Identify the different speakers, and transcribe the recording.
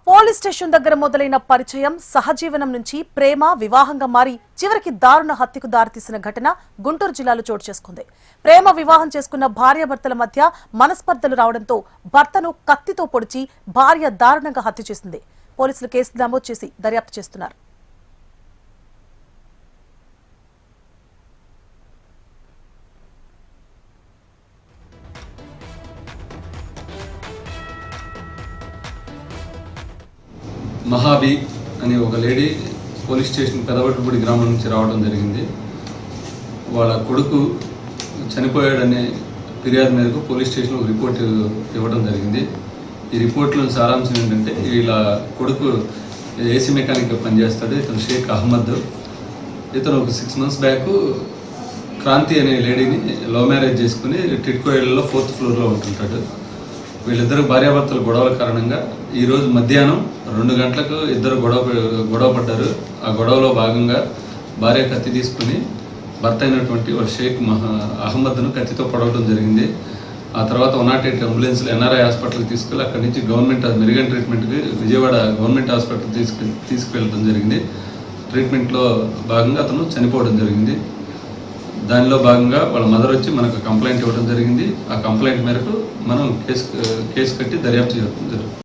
Speaker 1: Police station దగ్గర మొదలైన పరిచయం సహజీవనం నుంచి ప్రేమ వివాహంగా మారి చివరికి దారుణ హత్యకు దారితీసిన ఘటన గుంటూరు జిల్లాలో చోటు చేసుకుంది. ప్రేమ వివాహం చేసుకున్న భార్యాభర్తల మధ్య మనస్పర్ధలు రావడంతో భర్తను కత్తితో పొడిచి భార్య దారుణంగా హత్య చేసింది. పోలీసులు కేసు నమోదు చేసి దర్యాప్తు చేస్తున్నారు.
Speaker 2: మహాబీ అనే ఒక లేడీ పోలీస్ స్టేషన్ పెదవట్టుపూడి గ్రామం నుంచి రావడం జరిగింది. వాళ్ళ కొడుకు చనిపోయాడనే ఫిర్యాదు మేరకు పోలీస్ స్టేషన్లో రిపోర్ట్ ఇవ్వడం జరిగింది. ఈ రిపోర్ట్లో సారాంశం ఏంటంటే, వీళ్ళ కొడుకు ఏసీ మెకానిక్ పనిచేస్తాడు. ఇతను షేక్ అహ్మద్. ఇతను ఒక 6 months బ్యాక్ క్రాంతి అనే లేడీని లవ్ మ్యారేజ్ చేసుకుని టిట్కో ఇళ్లలో 4th floorలో ఉంటుంటాడు. వీళ్ళిద్దరు భార్యాభర్తల గొడవల కారణంగా ఈరోజు మధ్యాహ్నం 2 గంటలకు ఇద్దరు గొడవ పడ్డారు. ఆ గొడవలో భాగంగా భార్య కత్తి తీసుకుని భర్త అయినటువంటి షేక్ అహ్మద్ను కత్తితో పొడవడం జరిగింది. ఆ తర్వాత 108 అంబులెన్స్లో ఎన్ఆర్ఐ హాస్పిటల్కి తీసుకెళ్ళి అక్కడి నుంచి మెరుగైన ట్రీట్మెంట్కి విజయవాడ గవర్నమెంట్ హాస్పిటల్ తీసుకువెళ్ళడం జరిగింది. ట్రీట్మెంట్లో భాగంగా అతను చనిపోవడం జరిగింది. దానిలో భాగంగా వాళ్ళ మదర్ వచ్చి మనకు కంప్లైంట్ ఇవ్వడం జరిగింది. ఆ కంప్లైంట్ మేరకు మనం కేసు కట్టి దర్యాప్తు చేయడం జరుగుతుంది.